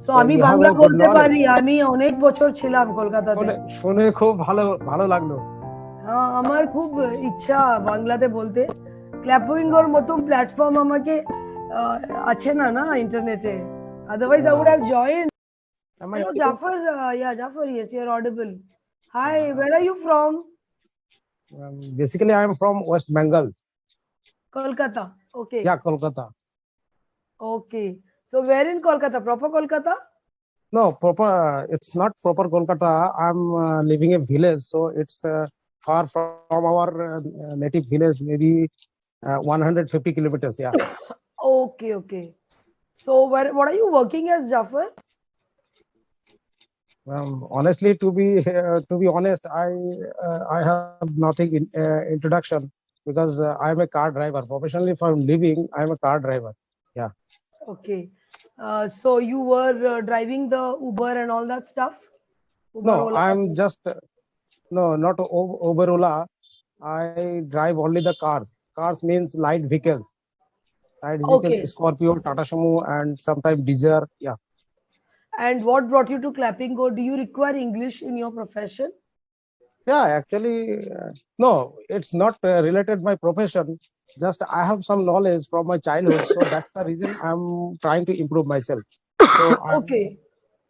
So So আমি you have Bangla a good বলতে knowledge. পারি, আমি অনেক বছর ছিলাম কলকাতাতে। শুনে খুব ভালো লাগলো। আমার খুব ইচ্ছা বাংলাতে বলতে। ক্ল্যাপিংগোর মতন প্ল্যাটফর্ম আমাকে আছে না ইন্টারনেটে, otherwise I would have joined. Am I Hello audible? Jafar, yeah Jafar, yes you're audible. Hi, where are you from? Basically I am from West Bengal. Kolkata. Okay. Yeah, Kolkata. Okay, so where in Kolkata? Proper Kolkata? No, it's not proper Kolkata. I'm living in a village, so it's far from our native village, maybe 150 kilometers. Yeah. Okay. So what are you working as, Jafar? Honestly, to be honest, I have nothing in introduction, because I am a car driver. Professionally, for living, I am a car driver. Yeah. Okay. So you were driving the Uber and all that stuff? Uber, No, Ola? I'm just no, not Uber, Ola. I drive only the cars. Cars means light vehicles. Light vehicle, Okay. Scorpio, Tata Sumo, and sometimes Desire. Yeah. And what brought you to Clapingo? Do you require English in your profession? Yeah, actually, no, it's not related my profession. Just I have some knowledge from my childhood, so that's the reason I'm trying to improve myself. So Okay.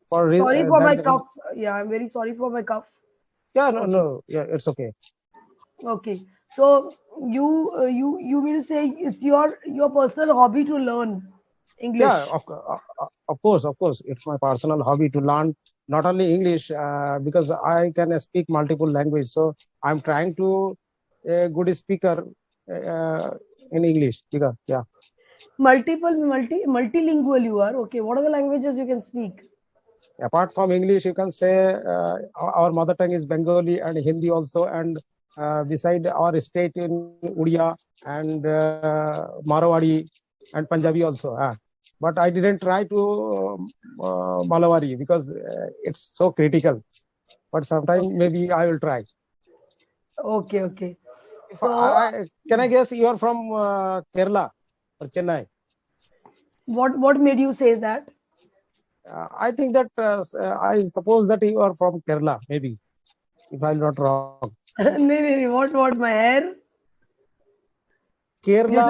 for Sorry for my that, cough. Yeah, I'm very sorry for my cough. yeah, Okay. yeah, it's okay. Okay. So you mean to say it's your personal hobby to learn Yeah, English? of course, it's my personal hobby to learn not only English, because I can speak multiple languages. So I'm trying to a good speaker in English. Yeah. Multilingual you are. Okay. What are the languages you can speak? Apart from English, you can say our mother tongue is Bengali and Hindi also, and beside our state in Odia and Marwari and Punjabi also. But I didn't try to Malawari, because it's so critical. But sometime maybe I will try. Okay. If So can I guess you are from Kerala or Chennai? what made you say that? I think that I suppose that you are from Kerala, maybe, if I'm not wrong. No, what my hair? Kerala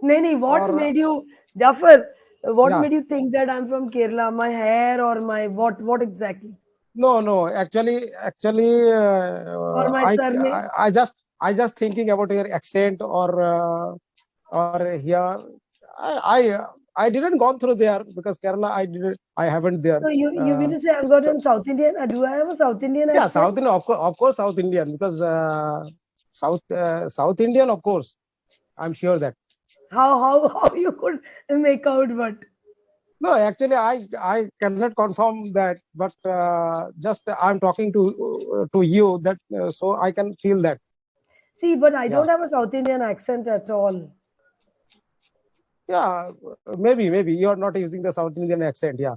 No, what or made you, Jafar? What yeah. made you think that I'm from Kerala? My hair or my what? What exactly? No. Actually, Or my surname? I just thinking about your accent or here. I didn't gone through there, because Kerala I haven't there. So you mean to say I've got So an South Indian? Do I have a South Indian yeah, accent? South Indian, of course, South Indian, because South Indian, of course, I'm sure that. How you could make out what? No, actually, I cannot confirm that, but just I'm talking to you, that so I can feel that. See, but I Yeah, don't have a South Indian accent at all. yeah, maybe you are not using the South Indian accent. Yeah,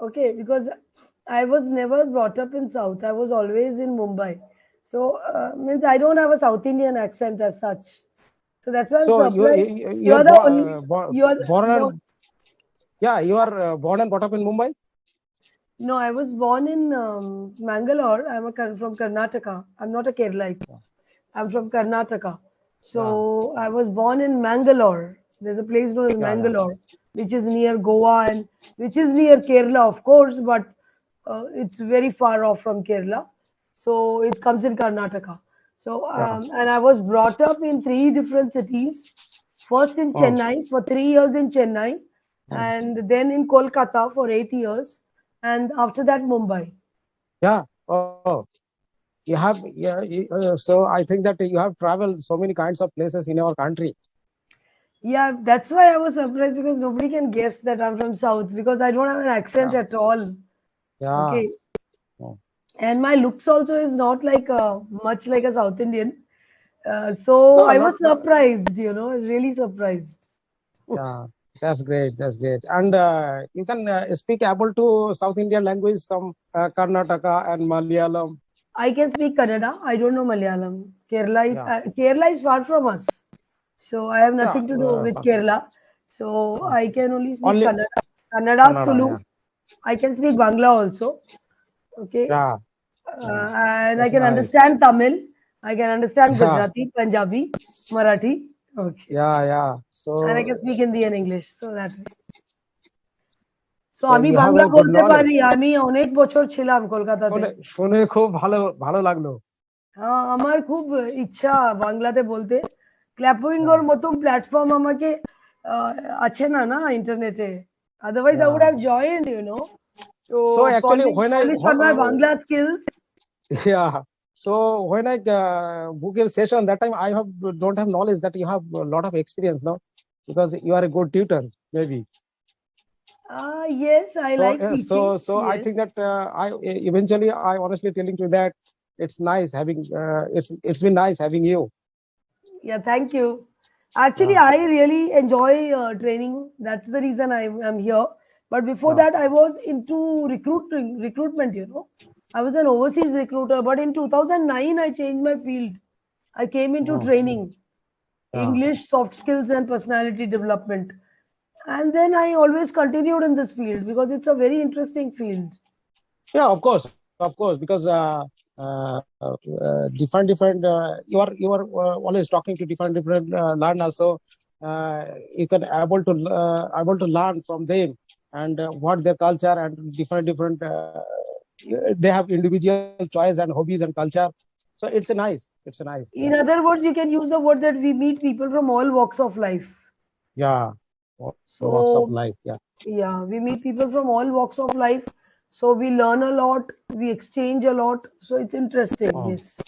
Okay, because I was never brought up in South. I was always in Mumbai. So means I don't have a South Indian accent as such. So that's why I'm so surprised. you You are are the only. You are born no, and yeah, you are born and brought up in Mumbai. no. I was born in Mangalore. From Karnataka. I'm not a Keralite. I'm from Karnataka. Yeah, So I was born in Mangalore. There's a place known as yeah. Mangalore, which is near Goa and which is near Kerala, of course, but it's very far off from Kerala. So it comes in Karnataka. So Yeah. and I was brought up in three different cities. First in Oh, Chennai for 3 years in Chennai, oh. and then in Kolkata for 8 years, and after that Mumbai. Yeah. Oh, you have, yeah. So I think that you have traveled so many kinds of places in our country. Yeah, that's why I was surprised because nobody can guess that I'm from South because I don't have an accent Yeah, at all. yeah. Okay. Oh, And my looks also is not like much like a South Indian. So no, I not. was surprised, I was really surprised. Yeah, that's great. That's great. And you can speak able to South Indian language, some Karnataka and Malayalam. I can speak Kannada. I don't know Malayalam. Yeah, Kerala is far from us. So I have yeah. nothing to do with Kerala. So I can only speak Only Kannada. Kannada, Kannada, Tulu. yeah. I can speak Bangla also. Okay. Yeah. Mm. And I That's can nice. understand Tamil. I can understand Yeah. Gujarati, Punjabi, Marathi. Okay. Yeah, yeah. And I So, can speak Hindi and English. So that way. So so আমি you have Bangla a good বলতে knowledge. পারি। আমি অনেক বছর ছিলাম কলকাতাতে। শুনে শুনে খুব ভালো ভালো লাগলো। আমার খুব ইচ্ছা বাংলাতে বলতে। Yeah, ক্ল্যাপিঙ্গোর মতন প্ল্যাটফর্ম আমাকে আহ, আছে না না ইন্টারনেটে। Otherwise, I would yeah. have joined, you know, to So actually, when I polish on my Bangla skills. yeah, so when I book a session, that time I have don't have knowledge that you have a lot of experience, no, because you are a good tutor, maybe. Yes, I So like teaching. so I Yes. think that I eventually I honestly telling you that it's nice having it's been nice having you. Yeah, thank you. Actually, Yeah, I really enjoy training. That's the reason I am here. But before yeah. that, I was into recruitment, you know. I was an overseas recruiter. But in 2009, I changed my field. I came into Mm, training, yeah. English, soft skills, and personality development. And then I always continued in this field because it's a very interesting field. Yeah, of course, because you are always talking to different learners, so you can able to learn from them and what their culture and different they have individual choice and hobbies and culture. So it's a nice, yeah, In other words, you can use the word that we meet people from all walks of life. yeah, all walks of So life, yeah. yeah, we meet people from all walks of life. So we learn a lot, we exchange a lot. So it's interesting, Mm, yes.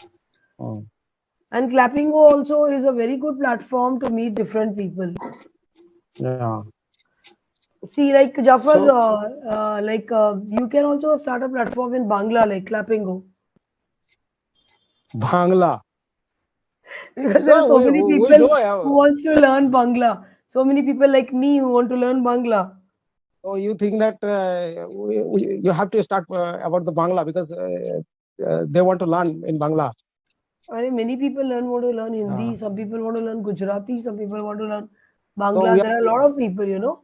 mm, And Clapingo also is a very good platform to meet different people. yeah. See, like Jafar, So you can also start a platform in Bangla, like Clapingo, Bangla. because there are So so many we people know. who wants to learn Bangla. So many people like me who want to learn Bangla. So you think that you have to start about the Bangla because they want to learn in Bangla. I mean, many people want to learn Uh, Hindi. Some people want to learn Gujarati. Some people want to learn so Bangla. we There are a lot of people, you know.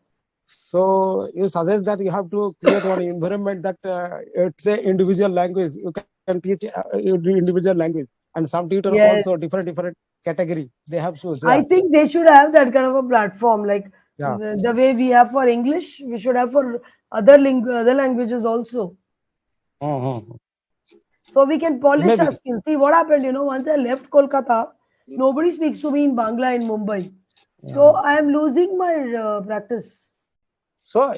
so you suggest that you have to create one environment that it's a individual language. You can teach individual language, and some tutor Yes, also different category. They have shoes. I Yeah, think they should have that kind of a platform, like yeah. the way we have for English, we should have for other languages also. Mhm. So we can polish our Maybe. skills. See what happened, you know, once I left Kolkata, nobody speaks to me in Bangla in Mumbai. So Yeah. I am losing my practice. So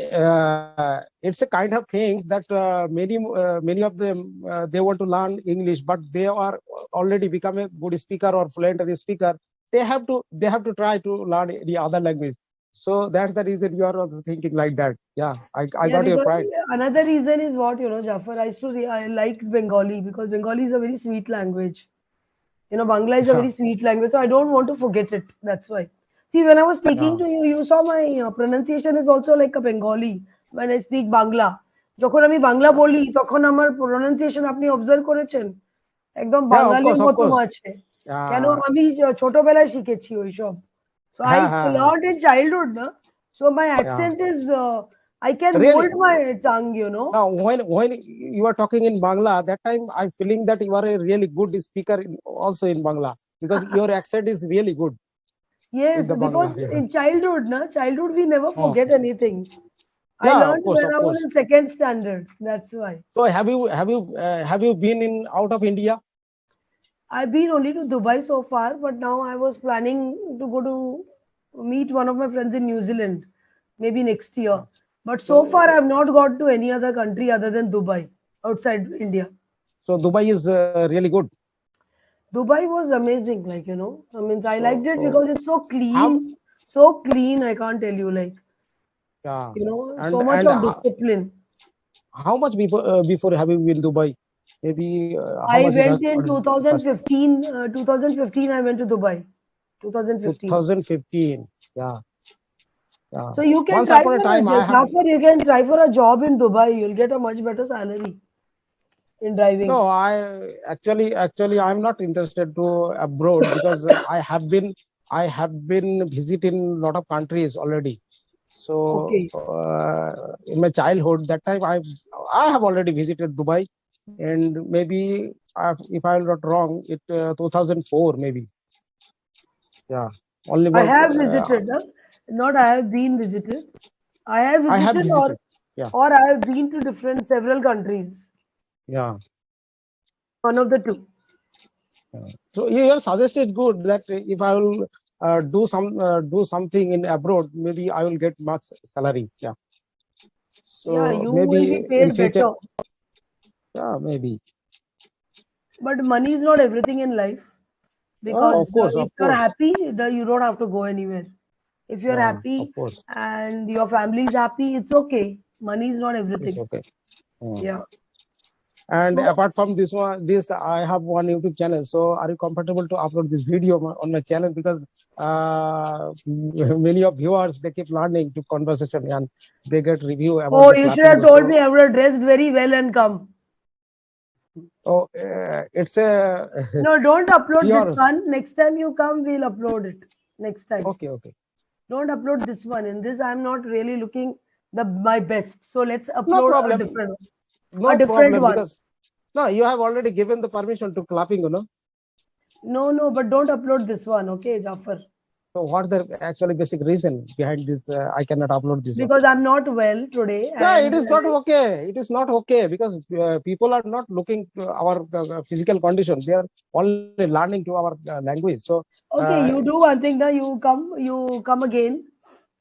it's a kind of things that many of them they want to learn English, but they are already become a good speaker or fluent in speaker. They have to try to learn the other language. So that's the reason you are also thinking like that. Yeah, I Yeah, got your because point. another reason is what, you know, Jafar, I liked Bengali because Bengali is a very sweet language. You know, Bangla is a Yeah, very sweet language, so I don't want to forget it. That's why. See, when I was speaking yeah, to you, you saw my pronunciation is also like a Bengali when I speak Bangla. যখন আমি Bangla yeah, বলি তখন আমার pronunciation আপনি observe করেছেন একদম yeah. বাঙালির Of মতন course. আছে কেন Yeah, আমি ছোটবেলায় শিখেছি ওইসব so I yeah, learned in childhood na so my yeah. accent is I can mold Really. my tongue, you know. Now, when you are talking in Bangla, that time I'm feeling that you are a really good speaker also in Bangla because your accent is really good Yes, with the because Bangla. Yeah. in childhood we never Oh, forget anything. I yeah, learned when of I was course. in second standard. That's why. So have you been in out of India? I've been only to Dubai so far, but now I was planning to go to meet one of my friends in New Zealand, maybe next year. But so far, So I've not got to any other country other than Dubai, outside India. so Dubai is really good. Dubai was amazing, like, you know. I mean, I liked it So because it's so how clean, so clean. I can't tell you, like, yeah you know, so and much and of discipline. how much before have you been Dubai? Maybe how I much it has went in already cost? 2015. 2015, I went to Dubai. 2015. 2015. Yeah, yeah. So you can Once try upon a for a time, I have. Jafar, you can try for a job in Dubai. You'll get a much better salary in driving. No, I actually I'm not interested to abroad because I have been visiting a lot of countries already. So Okay. in my childhood, that time I have already visited Dubai, and maybe if I'm not wrong, it 2004 maybe. Yeah, only I one. have visited, not I have been visited. I have I have visited visited. Yeah, or I have been to different several countries. yeah. One of the two. So your suggestion is good that if I will do something in abroad, maybe I will get much salary. Yeah. Yeah, So you will be maybe in paid future, better. yeah, maybe. But money is not everything in life Oh, because of if you're course. happy, you don't have to go anywhere. If you're Yeah, of happy course. and your family is happy, it's okay. Money is not It's everything. okay. Hmm. Yeah. And So, apart from this I have one YouTube channel. So are you comfortable to upload this video on my channel? Because many of viewers, they keep learning to conversation and they get review about oh, the you should have clapping. told me So I would have dressed very well and come. it's a No, don't upload this yours. one. Next time you come, we'll upload it. Next time. Okay, okay. Don't upload this one. In this, I'm not really looking my best. So let's No upload a problem. different one. A No different problem one. because no, you have already given the permission to clapping, you know. No, no, but don't upload this one, okay, Jafar? So what's the actually basic reason behind this? I cannot upload this one. Because I'm not well today Yeah, it and is not okay. It is not okay because people are not looking to our physical condition. They are only learning to our language. So okay, uh, you do one thing now. You come again,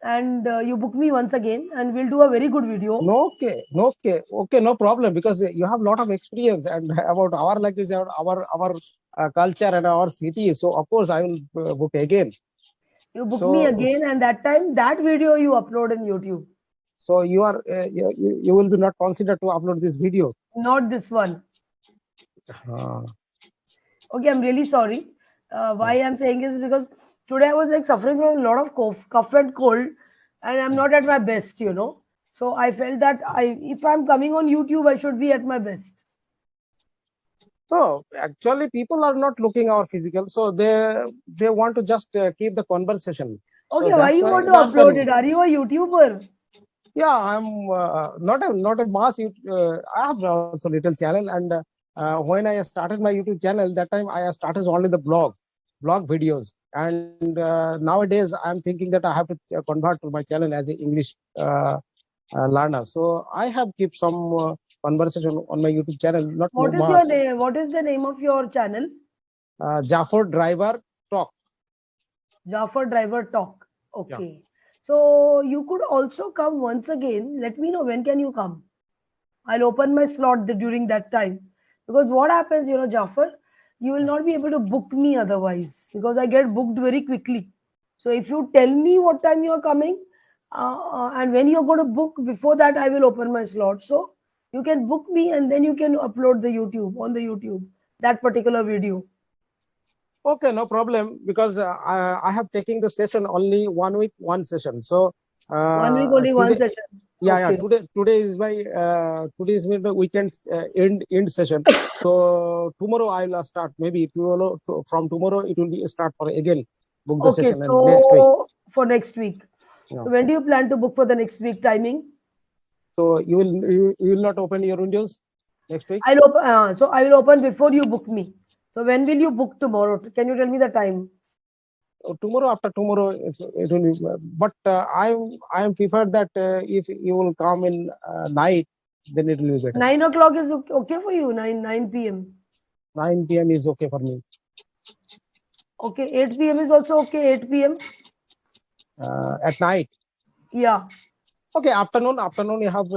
and you book me once again, and we'll do a very good video. no, okay, no, okay, okay, no problem because you have a lot of experience and about our language, our culture and our city. So of course I will book again. You book me So again, and that time that video you upload in YouTube, so you are you will be not considered to upload this video. not this one. Uh, Okay, I'm really sorry. Why I'm saying is because today I was like suffering from a lot of cough and cold, and I'm not at my best. So I felt that if I'm coming on YouTube, I should be at my best. So actually, people are not looking our physical, so they want to just keep the conversation. So Okay, why that's you why want to that's the upload reason. it? Are you a YouTuber? Yeah, I'm not a mass. I have also little channel, and when I started my YouTube channel, that time I started only the blog videos, and nowadays I'm thinking that I have to convert to my channel as an English learner. So I have keep some conversation on my YouTube channel, not What is your much. name? What is the name of your channel? Jafar Driver Talk. Jafar Driver Talk. Yeah. Okay. So you could also come once again. Let me know when can you come. I'll open my slot during that time. Because what happens, Jafar, you will not be able to book me otherwise because I get booked very quickly. So if you tell me what time you are coming and when you're going to book, before that I will open my slot. So you can book me and then you can upload the YouTube on the YouTube that particular video. Okay, no problem because I have taken the session only 1 week, one session. So 1 week only one today, session. yeah, Okay. today is my weekend end session. So tomorrow I will start. Maybe tomorrow from tomorrow it will be start for again book the Okay. session and next week. So for next week. Yeah. So when do you plan to book for the next week timing? So you will not open your windows next week. So I will open before you book me. So when will you book tomorrow? Can you tell me the time? Tomorrow after tomorrow it will be, but I am prepared that if you will come in night, then it will be better. 9 o'clock is okay for you. 9 p.m. 9 p.m. is okay for me. Okay, 8 p.m. is also okay. 8 p.m. At night. Yeah, Okay, afternoon you have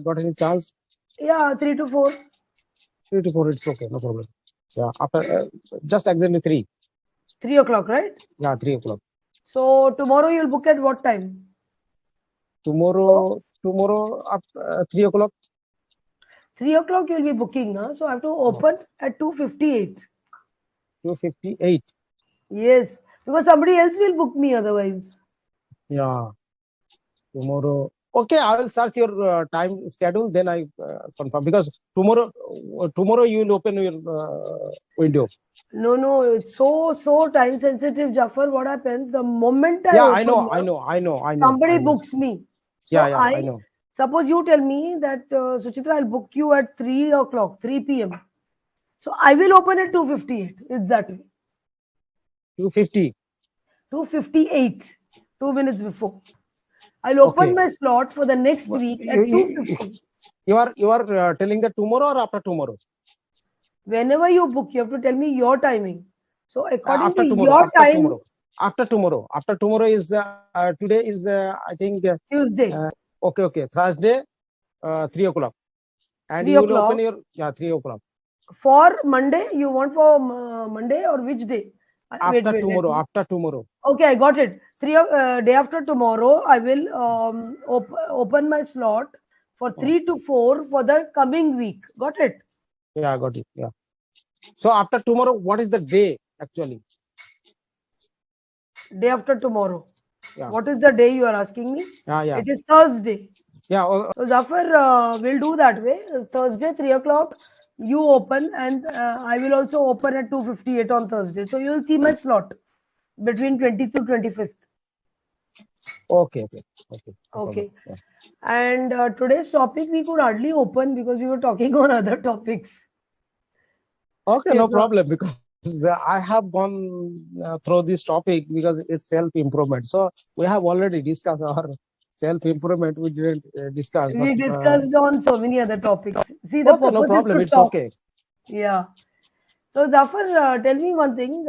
got any chance? yeah, 3 to 4. 3 to 4, it's okay, no problem. Yeah, after just exactly 3. 3 o'clock, right? Yeah, 3 o'clock. So tomorrow you'll book at what time? So Tomorrow up 3 o'clock. 3 o'clock you'll be booking, huh? So I have to open at 2:58. 2:58. Yes, because somebody else will book me otherwise. Yeah, tomorrow. Okay, I will search your time schedule. Then I confirm because tomorrow you will open your window. No, no, it's so time sensitive, Jafar. What happens? The moment I Yeah, I open, know, I know, I know, I know, somebody I know. books me. So Yeah, I know. suppose you tell me that Suchitra, I'll book you at 3 o'clock, 3 p.m. So I will open at 2:58. It's that way. 250. 2:58, 2 minutes before. I'll open Okay. my slot for the next week You, at you, 2:50. you are telling that tomorrow or after tomorrow? Whenever you book, you have to tell me your timing. So according to After tomorrow. your After time, tomorrow. After tomorrow. After tomorrow is today is I think Tuesday, okay. Thursday, 3 o'clock. And 3 you will open o'clock. your 3 o'clock. For Monday, you want for Monday or which day? Wait, After wait, let tomorrow. me. After tomorrow. Okay, I got it. Day after tomorrow, I will open my slot for Oh, 3 to 4 for the coming week. Got it? yeah, I got it. Yeah. So after tomorrow, what is the day actually? Day after tomorrow. Yeah. What is the day you are asking me? Yeah. It is Thursday. Yeah. So Zafar, we'll do that way. Thursday, 3 o'clock, you open, and I will also open at 2:58 on Thursday. So you'll see my slot between 20th to 25th. Okay. No problem. Okay. Yeah. And today's topic we could hardly open because we were talking on other topics. Okay, Okay, no so problem because I have gone through this topic because it's self-improvement. So we have already discussed our self-improvement. We didn't discuss, but we discussed on so many other topics. See, the okay, no purpose is problem. to It's talk. okay. Yeah. So Zafar, tell me one thing.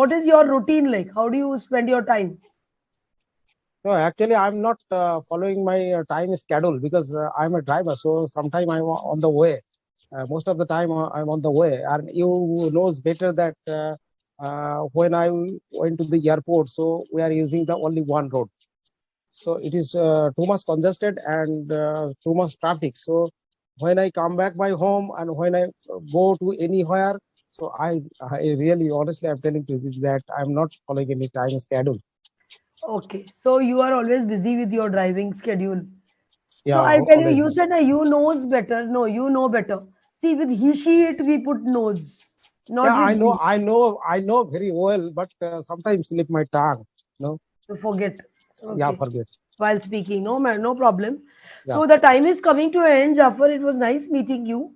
What is your routine like? How do you spend your time? No, actually, I'm not following my time schedule because I'm a driver. So sometime I'm on the way. Most of the time I'm on the way, and you knows better that when I went to the airport, so we are using the only one road. So it is too much congested and too much traffic. So when I come back my home and when I go to anywhere, so I really honestly I'm telling you that I'm not following any time schedule. Okay. So you are always busy with your driving schedule. Yeah, So I tell you, always you busy. said you knows better. No, you know better. See, with he, she, it, we put knows, not Yeah, with we. I know very well, but sometimes slip my tongue. No, To forget. yeah, Okay. forget. While speaking, no man, no problem. Yeah, So the time is coming to an end, Jafar. It was nice meeting you.